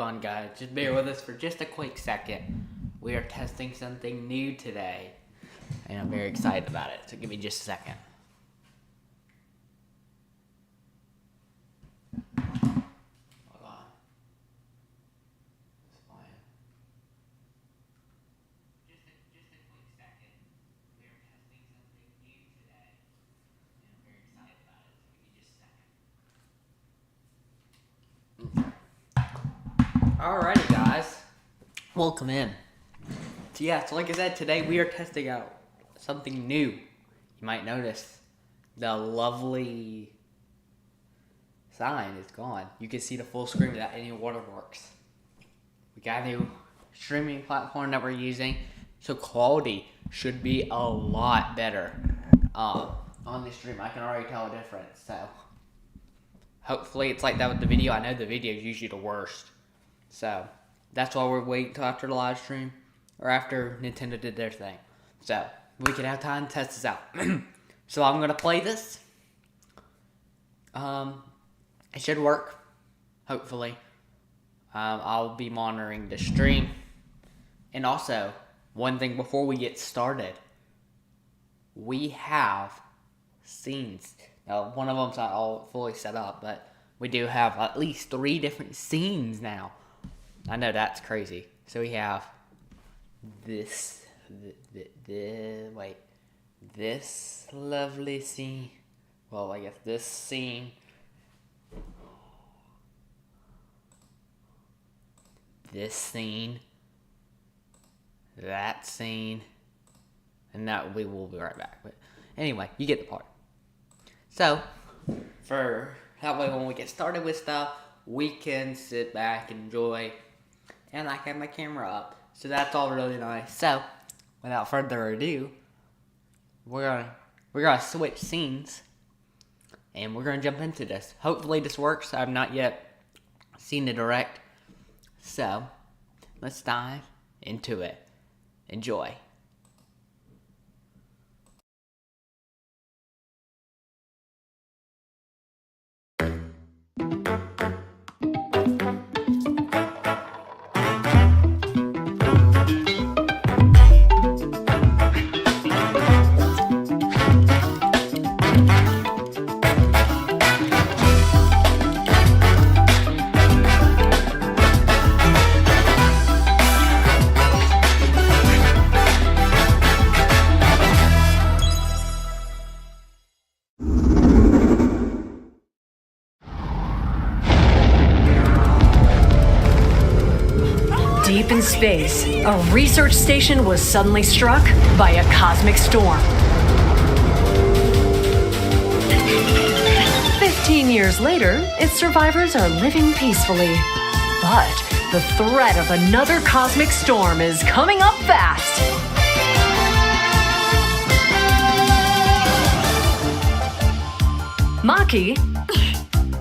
on, guys. Just bear with us for just a quick second. We are testing something new today, and I'm very excited about it. So give me just a second. Hold on. It's fine. Just a quick second. We are testing something new today, and I'm very excited about it. So give me just a second. Alrighty, guys. Welcome in. So yeah, so like I said, today we are testing out something new. You might notice the lovely sign is gone. You can see the full screen without any watermarks. We got a new streaming platform that we're using, so quality should be a lot better on the stream. I can already tell a difference, so hopefully it's like that with the video. I know the video is usually the worst, so that's why we're waiting till after the live stream or after Nintendo did their thing, so we can have time to test this out. So I'm gonna play this. It should work, hopefully. I'll be monitoring the stream. And also, one thing before we get started, we have scenes. Now, one of them's not all fully set up, but we do have at least 3 different scenes now. I know that's crazy. So we have this lovely scene. Well, I guess this scene. This scene. That scene. And that we will be right back. But anyway, you get the part. So, for that way when we get started with stuff, we can sit back, enjoy, and I have my camera up. So that's all really nice. So, without further ado, we're gonna switch scenes, and we're gonna jump into this. Hopefully this works. I've not yet seen the direct, so let's dive into it. Enjoy. Deep in space, a research station was suddenly struck by a cosmic storm. 15 years later, its survivors are living peacefully. But the threat of another cosmic storm is coming up fast. Maki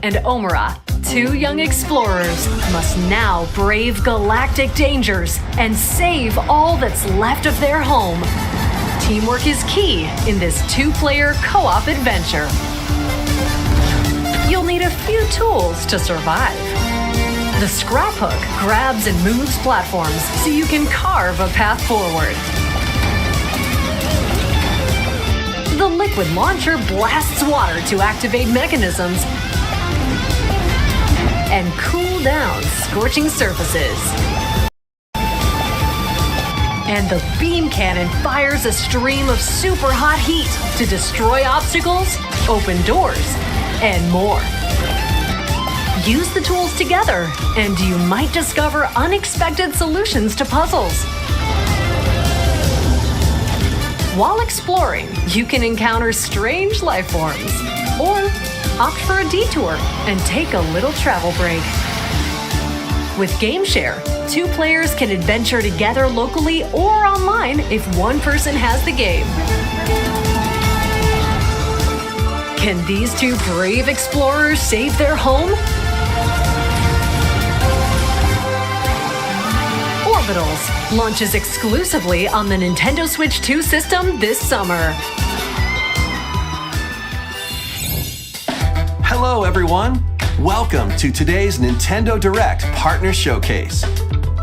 and Omura, 2 young explorers, must now brave galactic dangers and save all that's left of their home. Teamwork is key in this 2-player co-op adventure. You'll need a few tools to survive. The scrap hook grabs and moves platforms so you can carve a path forward. The liquid launcher blasts water to activate mechanisms and cool down scorching surfaces. And the beam cannon fires a stream of super hot heat to destroy obstacles, open doors, and more. Use the tools together, and you might discover unexpected solutions to puzzles. While exploring, you can encounter strange life forms, or opt for a detour and take a little travel break. With GameShare, 2 players can adventure together locally or online if one person has the game. Can these 2 brave explorers save their home? Orbitals launches exclusively on the Nintendo Switch 2 system this summer. Hello, everyone. Welcome to today's Nintendo Direct Partner Showcase.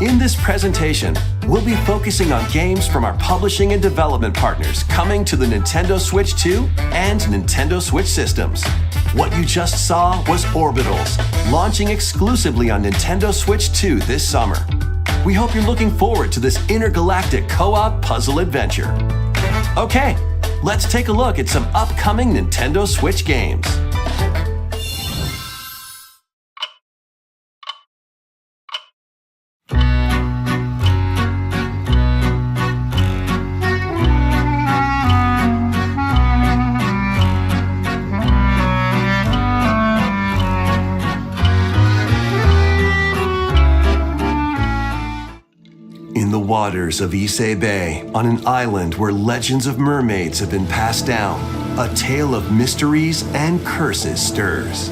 In this presentation, we'll be focusing on games from our publishing and development partners coming to the Nintendo Switch 2 and Nintendo Switch systems. What you just saw was Orbitals, launching exclusively on Nintendo Switch 2 this summer. We hope you're looking forward to this intergalactic co-op puzzle adventure. Okay, let's take a look at some upcoming Nintendo Switch games. In the waters of Issei Bay, on an island where legends of mermaids have been passed down, a tale of mysteries and curses stirs.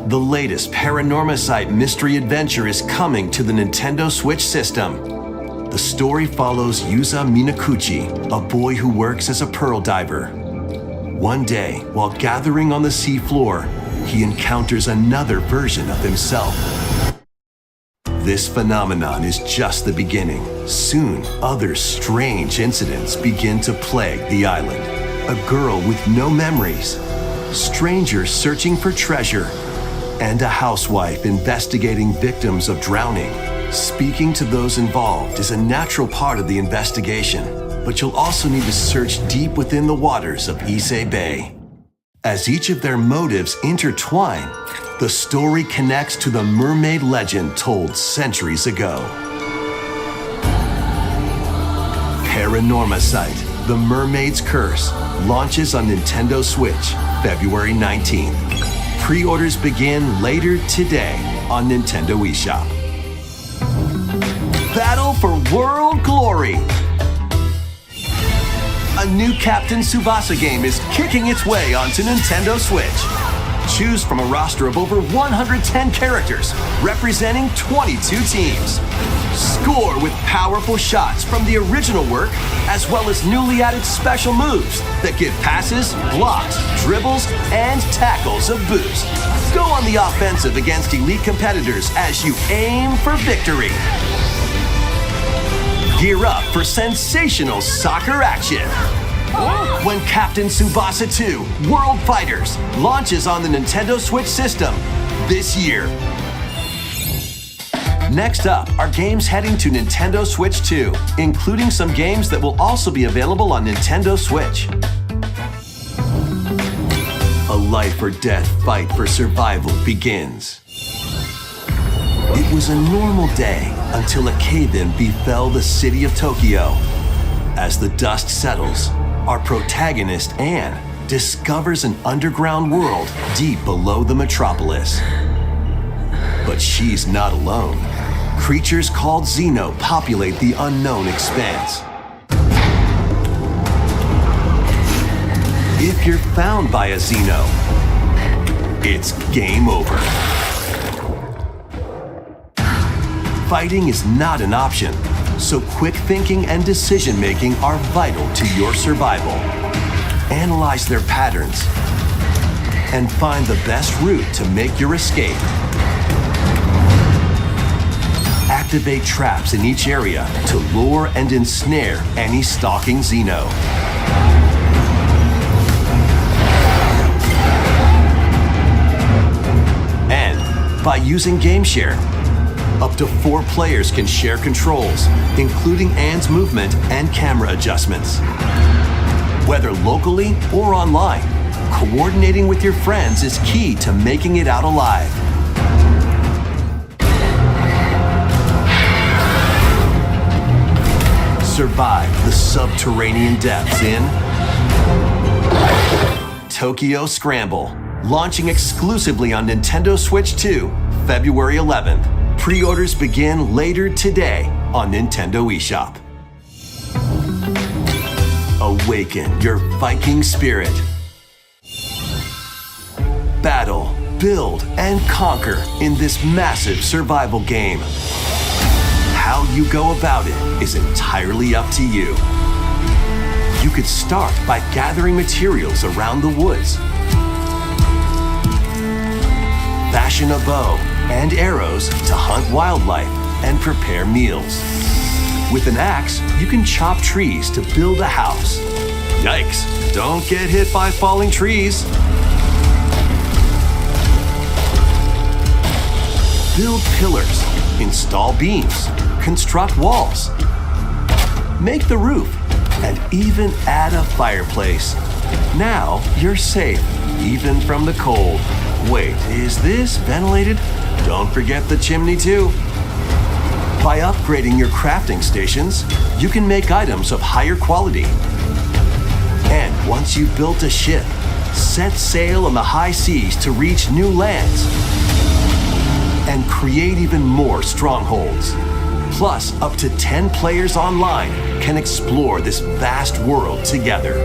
The latest Paranormasight mystery adventure is coming to the Nintendo Switch system. The story follows Yuza Minakuchi, a boy who works as a pearl diver. One day, while gathering on the seafloor, he encounters another version of himself. This phenomenon is just the beginning. Soon, other strange incidents begin to plague the island. A girl with no memories, strangers searching for treasure, and a housewife investigating victims of drowning. Speaking to those involved is a natural part of the investigation, but you'll also need to search deep within the waters of Issei Bay. As each of their motives intertwine, the story connects to the mermaid legend told centuries ago. Paranormasight, The Mermaid's Curse, launches on Nintendo Switch February 19th. Pre-orders begin later today on Nintendo eShop. Battle for World Glory! A new Captain Tsubasa game is kicking its way onto Nintendo Switch. Choose from a roster of over 110 characters representing 22 teams. Score with powerful shots from the original work, as well as newly added special moves that give passes, blocks, dribbles, and tackles a boost. Go on the offensive against elite competitors as you aim for victory. Gear up for sensational soccer action when Captain Tsubasa 2 World Fighters launches on the Nintendo Switch system this year. Next up are games heading to Nintendo Switch 2, including some games that will also be available on Nintendo Switch. A life or death fight for survival begins. It was a normal day until a cave-in befell the city of Tokyo. As the dust settles, our protagonist, Anne, discovers an underground world deep below the metropolis. But she's not alone. Creatures called Xeno populate the unknown expanse. If you're found by a Xeno, it's game over. Fighting is not an option, so quick thinking and decision-making are vital to your survival. Analyze their patterns and find the best route to make your escape. Activate traps in each area to lure and ensnare any stalking Xeno. And by using GameShare, up to 4 players can share controls, including Anne's movement and camera adjustments. Whether locally or online, coordinating with your friends is key to making it out alive. Survive the subterranean depths in Tokyo Scramble, launching exclusively on Nintendo Switch 2, February 11th. Pre-orders begin later today on Nintendo eShop. Awaken your Viking spirit. Battle, build, and conquer in this massive survival game. How you go about it is entirely up to you. You could start by gathering materials around the woods. fashion a bow and arrows to hunt wildlife and prepare meals. With an axe, you can chop trees to build a house. Yikes, don't get hit by falling trees. Build pillars, install beams, construct walls, make the roof, and even add a fireplace. Now you're safe, even from the cold. Wait, is this ventilated? Don't forget the chimney too. By upgrading your crafting stations, you can make items of higher quality. And once you've built a ship, set sail on the high seas to reach new lands and create even more strongholds. Plus, up to 10 players online can explore this vast world together.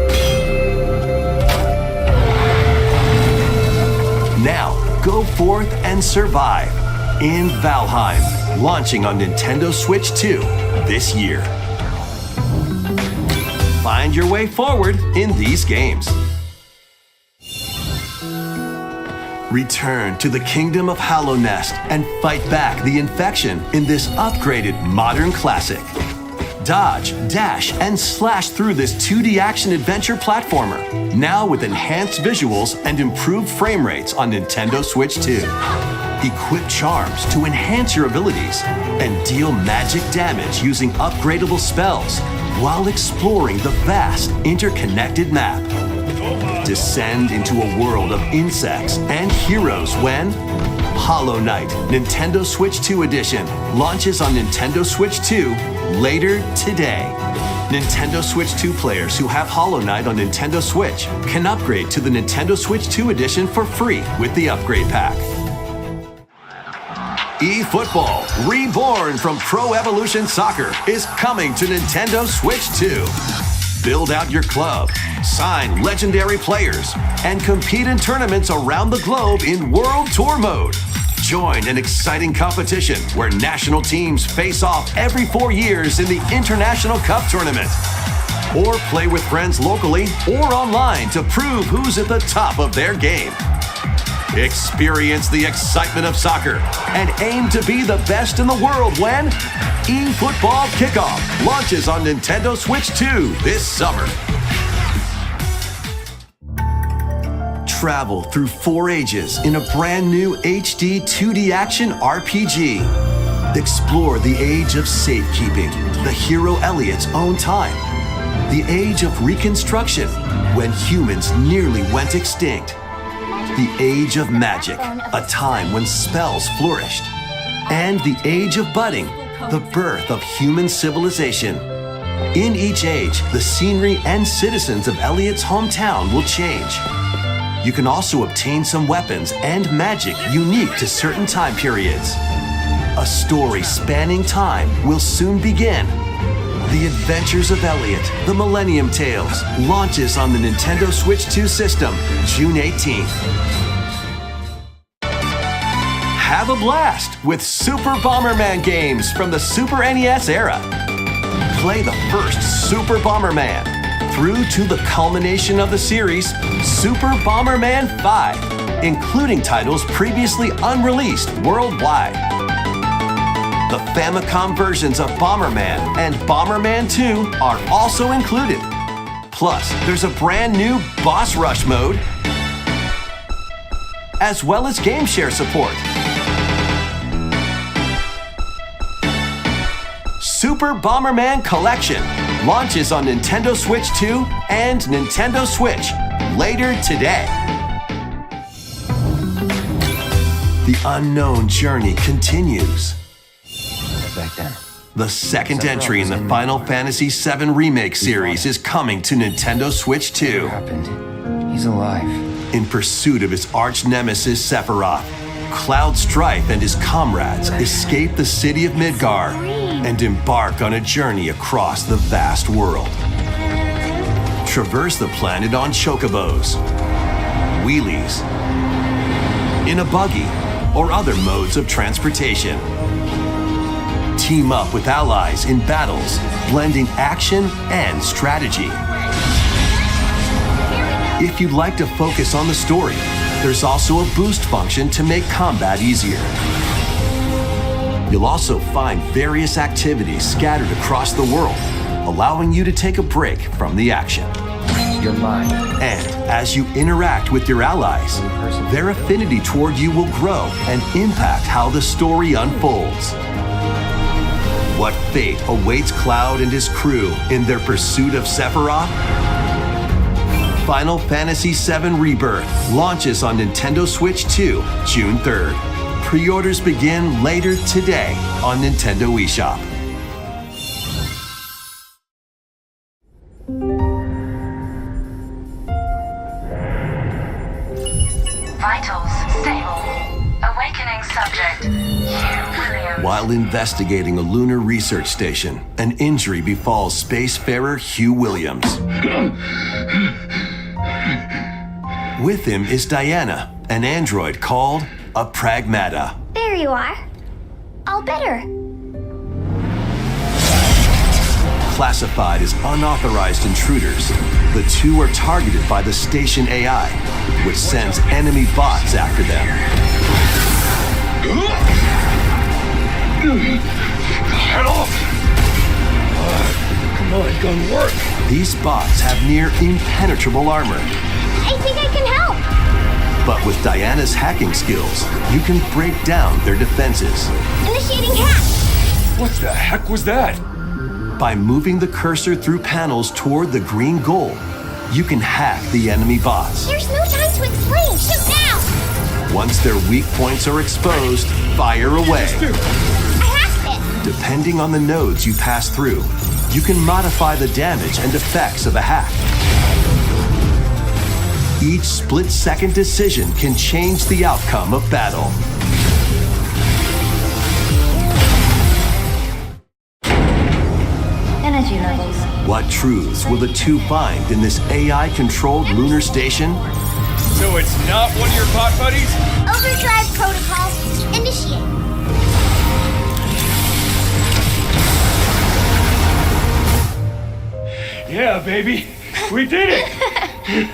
Now, go forth and survive in Valheim, launching on Nintendo Switch 2 this year. Find your way forward in these games. Return to the Kingdom of Hallownest and fight back the infection in this upgraded modern classic. Dodge, dash, and slash through this 2D action-adventure platformer, now with enhanced visuals and improved frame rates on Nintendo Switch 2. Equip charms to enhance your abilities and deal magic damage using upgradable spells while exploring the vast interconnected map. Descend into a world of insects and heroes when Hollow Knight Nintendo Switch 2 Edition launches on Nintendo Switch 2 later today. Nintendo Switch 2 players who have Hollow Knight on Nintendo Switch can upgrade to the Nintendo Switch 2 Edition for free with the upgrade pack. eFootball, reborn from Pro Evolution Soccer, is coming to Nintendo Switch 2. Build out your club, sign legendary players, and compete in tournaments around the globe in World Tour mode. Join an exciting competition where national teams face off every 4 years in the International Cup Tournament. Or play with friends locally or online to prove who's at the top of their game. Experience the excitement of soccer and aim to be the best in the world when eFootball Kickoff launches on Nintendo Switch 2 this summer. Travel through 4 ages in a brand new HD 2D action RPG. Explore the age of safekeeping, the hero Elliot's own time. The age of reconstruction, when humans nearly went extinct. The age of magic, a time when spells flourished. And the age of budding, the birth of human civilization. In each age, the scenery and citizens of Elliot's hometown will change. You can also obtain some weapons and magic unique to certain time periods. A story spanning time will soon begin. The Adventures of Elliot, The Millennium Tales, launches on the Nintendo Switch 2 system June 18th. Have a blast with Super Bomberman games from the Super NES era. Play the first Super Bomberman through to the culmination of the series, Super Bomberman 5, including titles previously unreleased worldwide. The Famicom versions of Bomberman and Bomberman 2 are also included. Plus, there's a brand new Boss Rush mode, as well as Game Share support. Super Bomberman Collection launches on Nintendo Switch 2 and Nintendo Switch later today. The unknown journey continues. Back then. The second entry in the Final Fantasy VII Remake series is coming to Nintendo Switch 2. What happened? He's alive. In pursuit of his arch nemesis Sephiroth, Cloud Strife and his comrades escape the city of Midgar and embark on a journey across the vast world. Traverse the planet on chocobos, wheelies, in a buggy, or other modes of transportation. Team up with allies in battles, blending action and strategy. If you'd like to focus on the story, There's also a boost function to make combat easier. You'll also find various activities scattered across the world, allowing you to take a break from the action. You're mine. And as you interact with your allies, their affinity toward you will grow and impact how the story unfolds. What fate awaits Cloud and his crew in their pursuit of Sephiroth? Final Fantasy VII Rebirth launches on Nintendo Switch 2, June 3rd. Pre-orders begin later today on Nintendo eShop. Vitals stable. Awakening subject, Hugh Williams. While investigating a lunar research station, an injury befalls spacefarer Hugh Williams. With him is Diana, an android called a Pragmata. There you are. All better. Classified as unauthorized intruders, the two are targeted by the station AI, which sends enemy bots after them. Head off! Come on, gun work! These bots have near impenetrable armor. I think I can help. But with Diana's hacking skills, you can break down their defenses. Initiating hack. What the heck was that? By moving the cursor through panels toward the green goal, you can hack the enemy bots. There's no time to explain. Shoot now. Once their weak points are exposed, fire away. I hacked it. Depending on the nodes you pass through, you can modify the damage and effects of a hack. Each split-second decision can change the outcome of battle. Energy levels. What truths will the two find in this AI-controlled lunar station? So it's not one of your bot buddies? Overdrive protocol. Initiate. Yeah, baby. We did it!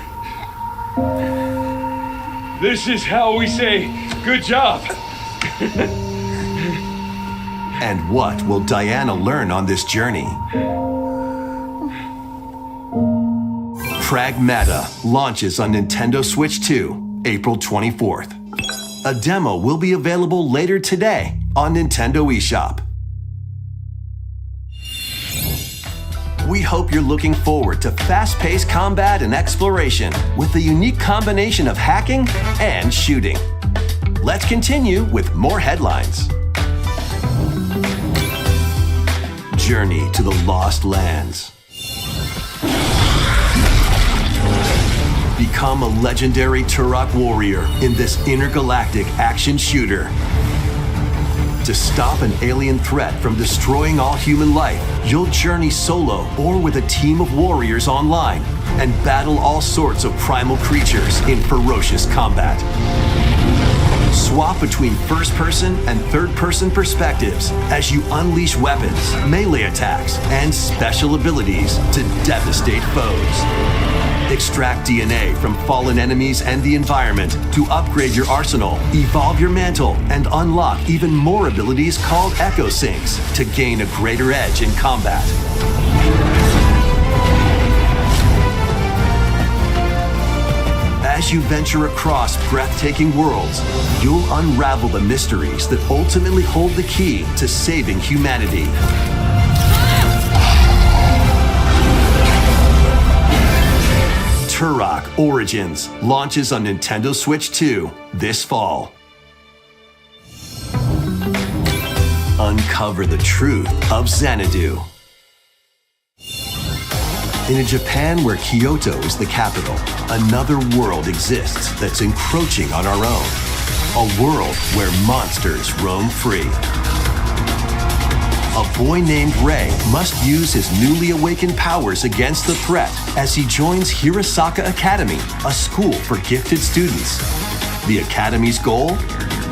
This is how we say, good job. And what will Diana learn on this journey? Pragmata launches on Nintendo Switch 2, April 24th. A demo will be available later today on Nintendo eShop. We hope you're looking forward to fast-paced combat and exploration with a unique combination of hacking and shooting. Let's continue with more headlines. Journey to the Lost Lands. Become a legendary Turok warrior in this intergalactic action shooter. To stop an alien threat from destroying all human life, you'll journey solo or with a team of warriors online and battle all sorts of primal creatures in ferocious combat. Swap between first-person and third-person perspectives as you unleash weapons, melee attacks, and special abilities to devastate foes. Extract DNA from fallen enemies and the environment to upgrade your arsenal, evolve your mantle, and unlock even more abilities called Echo Syncs to gain a greater edge in combat. As you venture across breathtaking worlds, you'll unravel the mysteries that ultimately hold the key to saving humanity. Turok Origins launches on Nintendo Switch 2 this fall. Uncover the truth of Xanadu. In a Japan where Kyoto is the capital, another world exists that's encroaching on our own. A world where monsters roam free. A boy named Rei must use his newly awakened powers against the threat as he joins Hirasaka Academy, a school for gifted students. The Academy's goal?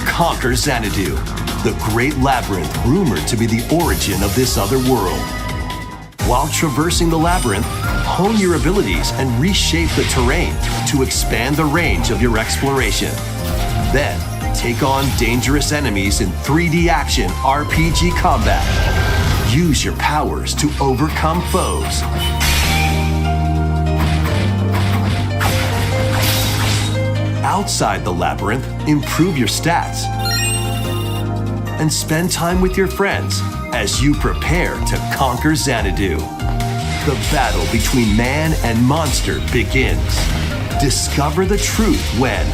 Conquer Xanadu, the great labyrinth rumored to be the origin of this other world. While traversing the labyrinth, hone your abilities and reshape the terrain to expand the range of your exploration. Then, take on dangerous enemies in 3D action RPG combat. Use your powers to overcome foes. Outside the labyrinth, improve your stats. And spend time with your friends as you prepare to conquer Xanadu. The battle between man and monster begins. Discover the truth when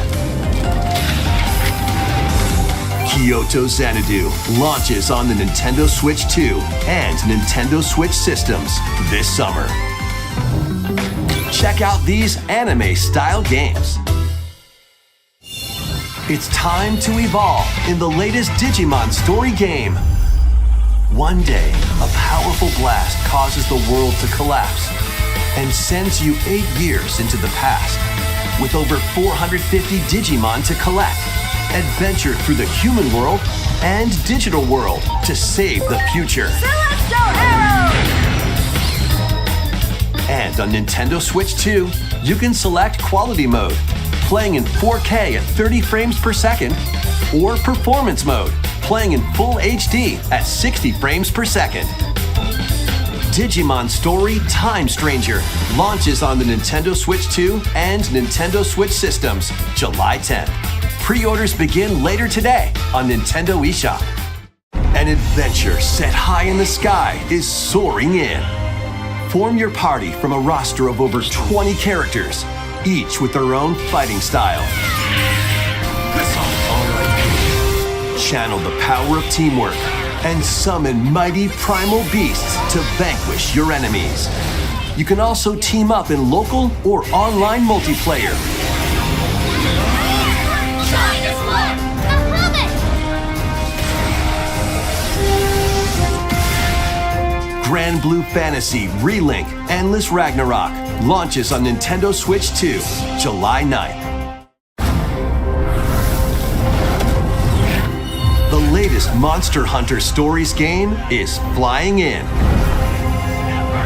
Kyoto Xanadu launches on the Nintendo Switch 2 and Nintendo Switch systems this summer. Check out these anime-style games. It's time to evolve in the latest Digimon story game. One day, a powerful blast causes the world to collapse and sends you 8 years into the past. With over 450 Digimon to collect, adventure through the human world and digital world to save the future. Celestial Arrow! And on Nintendo Switch 2, you can select Quality Mode, playing in 4K at 30 frames per second, or Performance Mode, playing in Full HD at 60 frames per second. Digimon Story Time Stranger launches on the Nintendo Switch 2 and Nintendo Switch systems July 10th. Pre-orders begin later today on Nintendo eShop. An adventure set high in the sky is soaring in. Form your party from a roster of over 20 characters, each with their own fighting style. Channel the power of teamwork and summon mighty primal beasts to vanquish your enemies. You can also team up in local or online multiplayer. Grand Blue Fantasy Relink Endless Ragnarok launches on Nintendo Switch 2, July 9th. The latest Monster Hunter Stories game is flying in.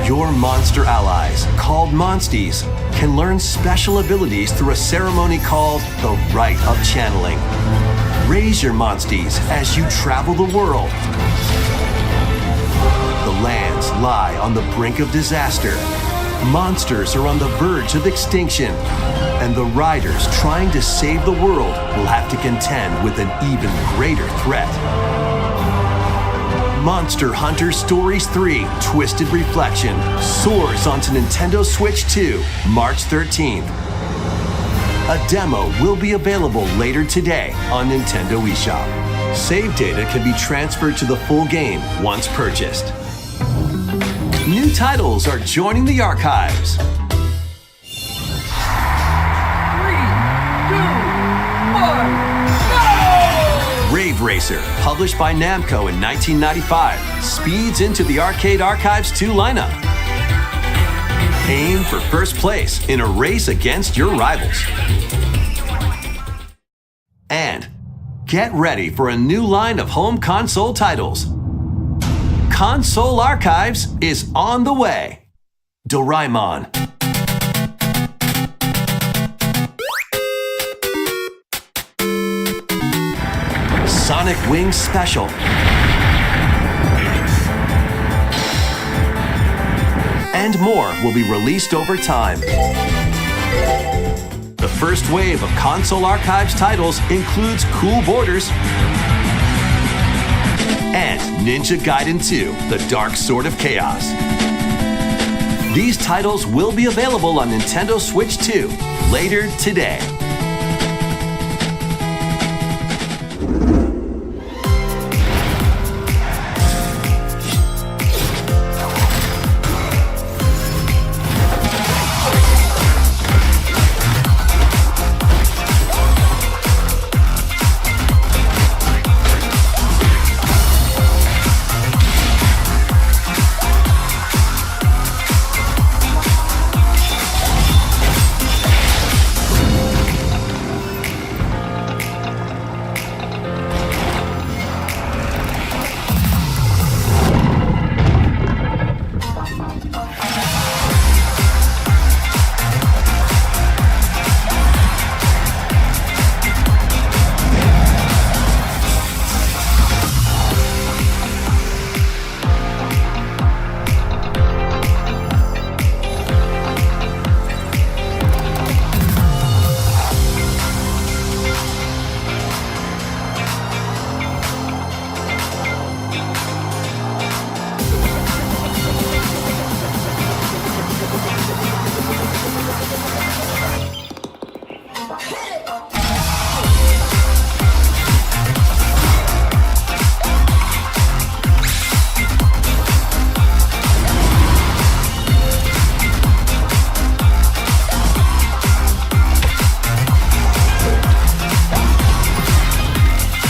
Your monster allies, called Monsties, can learn special abilities through a ceremony called the Rite of Channeling. Raise your Monsties as you travel the world. The lands lie on the brink of disaster. Monsters are on the verge of extinction. And the riders trying to save the world will have to contend with an even greater threat. Monster Hunter Stories 3 Twisted Reflection soars onto Nintendo Switch 2, March 13th. A demo will be available later today on Nintendo eShop. Save data can be transferred to the full game once purchased. New titles are joining the archives. 3, 2, 1, go! Rave Racer, published by Namco in 1995, speeds into the Arcade Archives 2 lineup. Aim for first place in a race against your rivals. And get ready for a new line of home console titles. Console Archives is on the way. Doraemon. Sonic Wings Special. And more will be released over time. The first wave of Console Archives titles includes Cool Borders and Ninja Gaiden 2, The Dark Sword of Chaos. These titles will be available on Nintendo Switch 2 later today.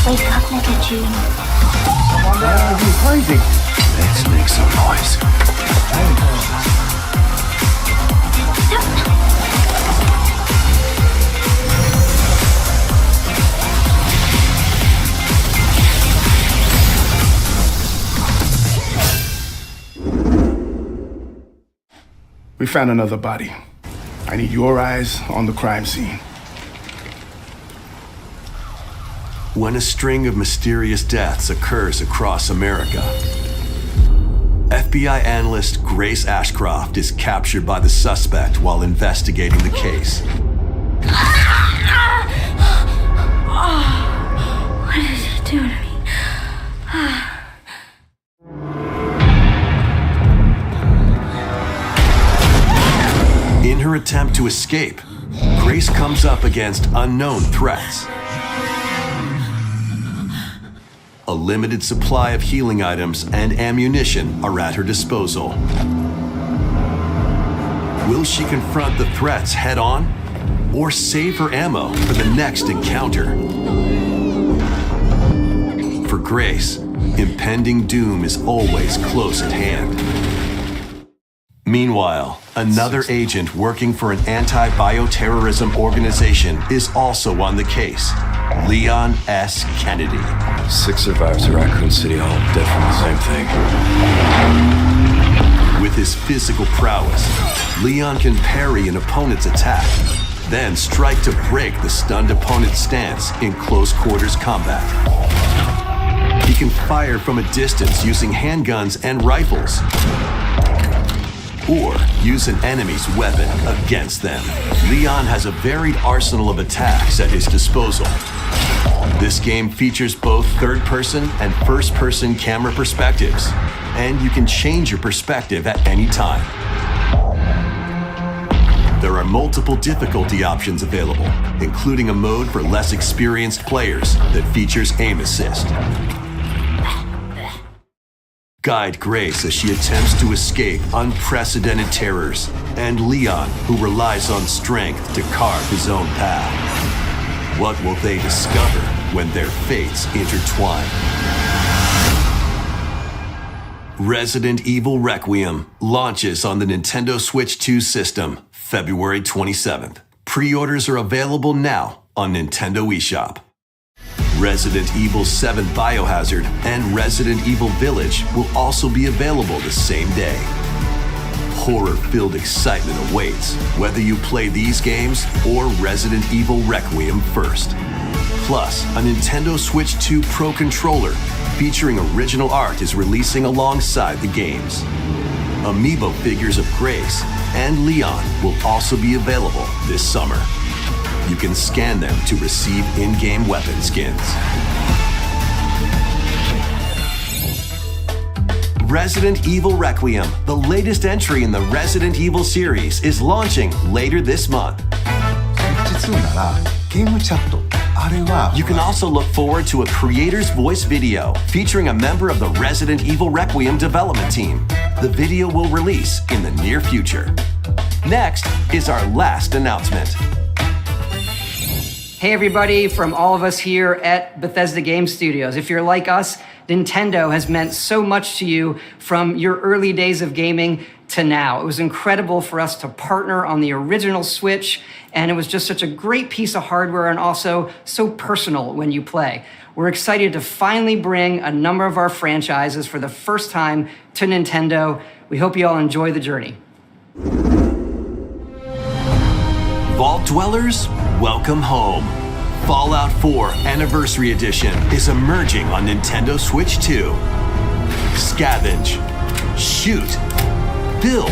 Wake up, Negaji. You crazy? Let's make some noise. We found another body. I need your eyes on the crime scene. When a string of mysterious deaths occurs across America, FBI analyst Grace Ashcroft is captured by the suspect while investigating the case. What did you do to me? In her attempt to escape, Grace comes up against unknown threats. A limited supply of healing items and ammunition are at her disposal. Will she confront the threats head on, or save her ammo for the next encounter? For Grace, impending doom is always close at hand. Meanwhile, another agent working for an anti-bioterrorism organization is also on the case, Leon S. Kennedy. 6 survivors at Raccoon City Hall, dead from the same thing. With his physical prowess, Leon can parry an opponent's attack, then strike to break the stunned opponent's stance in close quarters combat. He can fire from a distance using handguns and rifles, or use an enemy's weapon against them. Leon has a varied arsenal of attacks at his disposal. This game features both third-person and first-person camera perspectives, and you can change your perspective at any time. There are multiple difficulty options available, including a mode for less experienced players that features aim assist. Guide Grace as she attempts to escape unprecedented terrors, and Leon, who relies on strength to carve his own path. What will they discover when their fates intertwine? Resident Evil Requiem launches on the Nintendo Switch 2 system February 27th. Pre-orders are available now on Nintendo eShop. Resident Evil 7 Biohazard and Resident Evil Village will also be available the same day. Horror-filled excitement awaits, whether you play these games or Resident Evil Requiem first. Plus, a Nintendo Switch 2 Pro controller featuring original art is releasing alongside the games. Amiibo figures of Grace and Leon will also be available this summer. You can scan them to receive in-game weapon skins. Resident Evil Requiem, the latest entry in the Resident Evil series, is launching later this month. You can also look forward to a creator's voice video featuring a member of the Resident Evil Requiem development team. The video will release in the near future. Next is our last announcement. Hey everybody, from all of us here at Bethesda Game Studios. If you're like us, Nintendo has meant so much to you from your early days of gaming to now. It was incredible for us to partner on the original Switch, and it was just such a great piece of hardware and also so personal when you play. We're excited to finally bring a number of our franchises for the first time to Nintendo. We hope you all enjoy the journey. Vault Dwellers, welcome home. Fallout 4 Anniversary Edition is emerging on Nintendo Switch 2. Scavenge, shoot, build,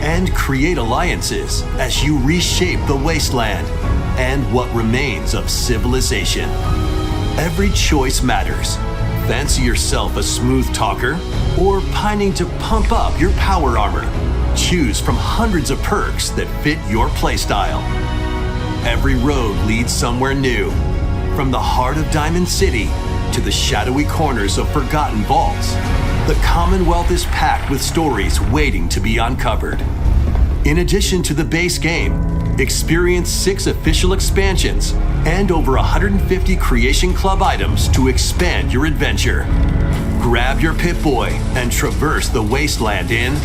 and create alliances as you reshape the wasteland and what remains of civilization. Every choice matters. Fancy yourself a smooth talker or pining to pump up your power armor? Choose from hundreds of perks that fit your playstyle. Every road leads somewhere new, from the heart of Diamond City to the shadowy corners of forgotten vaults. The Commonwealth is packed with stories waiting to be uncovered. In addition to the base game, Experience 6 official expansions and over 150 Creation Club items to expand your adventure. Grab your Pip-Boy and traverse the wasteland in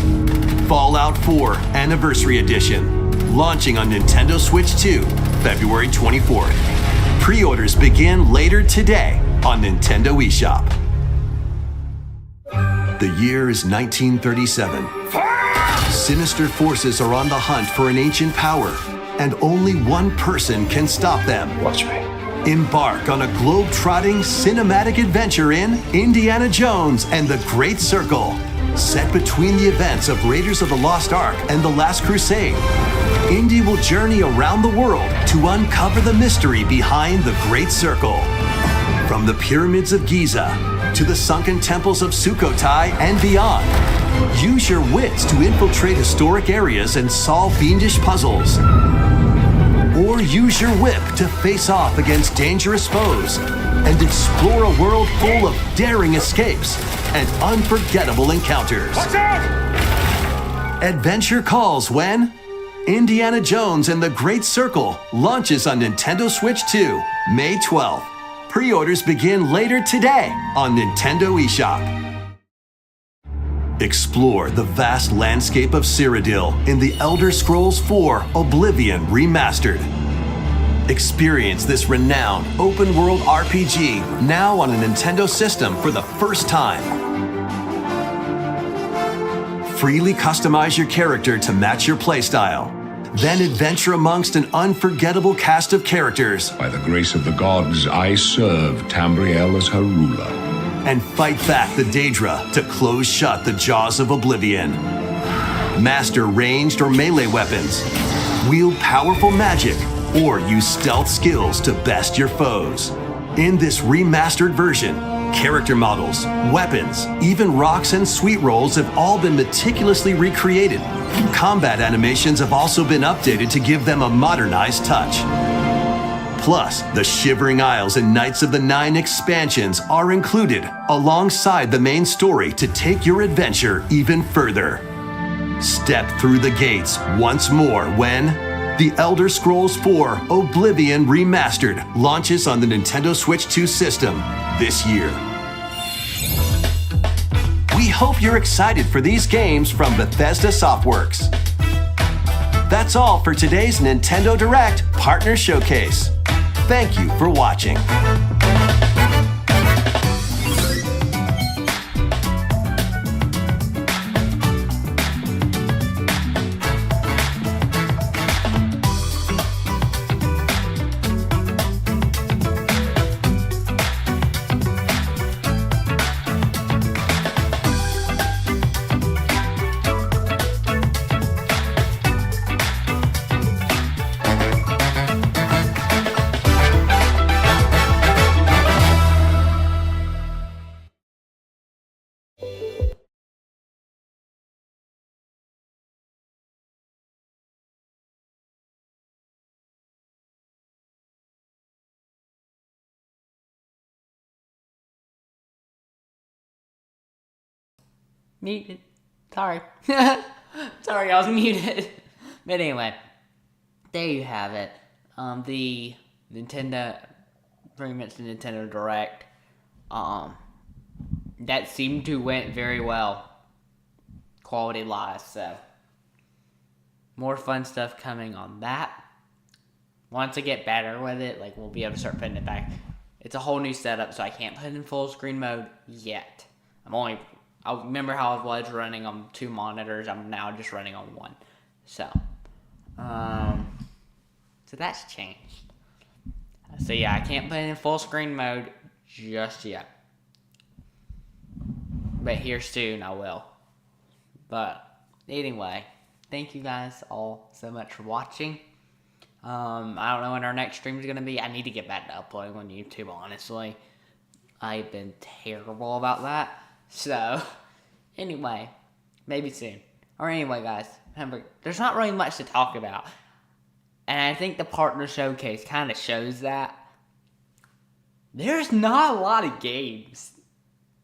Fallout 4 Anniversary Edition, launching on Nintendo Switch 2, February 24th. Pre-orders begin later today on Nintendo eShop. The year is 1937. Sinister forces are on the hunt for an ancient power, and only one person can stop them. Watch me. Embark on a globe-trotting cinematic adventure in Indiana Jones and the Great Circle, set between the events of Raiders of the Lost Ark and The Last Crusade. Indy will journey around the world to uncover the mystery behind the Great Circle. From the pyramids of Giza to the sunken temples of Sukhothai and beyond, use your wits to infiltrate historic areas and solve fiendish puzzles. Or use your whip to face off against dangerous foes and explore a world full of daring escapes and unforgettable encounters. Watch out! Adventure calls when Indiana Jones and the Great Circle launches on Nintendo Switch 2, May 12th. Pre-orders begin later today on Nintendo eShop. Explore the vast landscape of Cyrodiil in The Elder Scrolls IV Oblivion Remastered. Experience this renowned open-world RPG now on a Nintendo system for the first time. Freely customize your character to match your playstyle. Then adventure amongst an unforgettable cast of characters. By the grace of the gods, I serve Tamriel as her ruler. And fight back the Daedra to close shut the jaws of Oblivion. Master ranged or melee weapons. Wield powerful magic or use stealth skills to best your foes. In this remastered version, character models, weapons, even rocks and sweet rolls have all been meticulously recreated. Combat animations have also been updated to give them a modernized touch. Plus, the Shivering Isles and Knights of the Nine expansions are included alongside the main story to take your adventure even further. Step through the gates once more when The Elder Scrolls IV Oblivion Remastered launches on the Nintendo Switch 2 system this year. We hope you're excited for these games from Bethesda Softworks. That's all for today's Nintendo Direct Partner Showcase. Thank you for watching. Muted. Sorry. Sorry, I was muted. But anyway, there you have it. The Nintendo, pretty much the Nintendo Direct. That seemed to went very well. Quality-wise, so. More fun stuff coming on that. Once I get better with it, like, we'll be able to start putting it back. It's a whole new setup, so I can't put it in full screen mode yet. I remember how I was running on 2 monitors. I'm now just running on 1. So that's changed. So yeah, I can't put it in full screen mode just yet. But here soon I will. But anyway, thank you guys all so much for watching. I don't know when our next stream is going to be. I need to get back to uploading on YouTube, honestly. I've been terrible about that. So, anyway, maybe soon. Or anyway, guys, remember, there's not really much to talk about. And I think the Partner Showcase kind of shows that. There's not a lot of games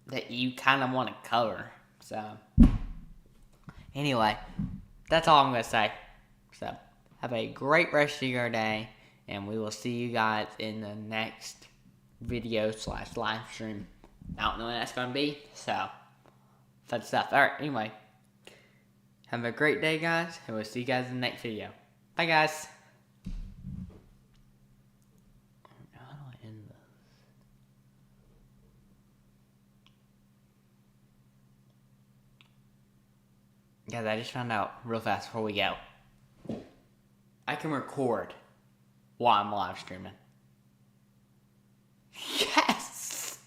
that you kind of want to cover. So, anyway, that's all I'm going to say. So, Have a great rest of your day. And we will see you guys in the next video / live stream. I don't know when that's going to be. So, fun stuff. Alright, anyway. Have a great day, guys. And we'll see you guys in the next video. Bye, guys. How do I end this? Guys, I just found out real fast before we go. I can record while I'm live streaming. Yes!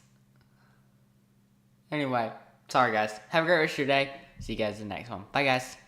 Anyway, sorry guys. Have a great rest of your day. See you guys in the next one. Bye, guys.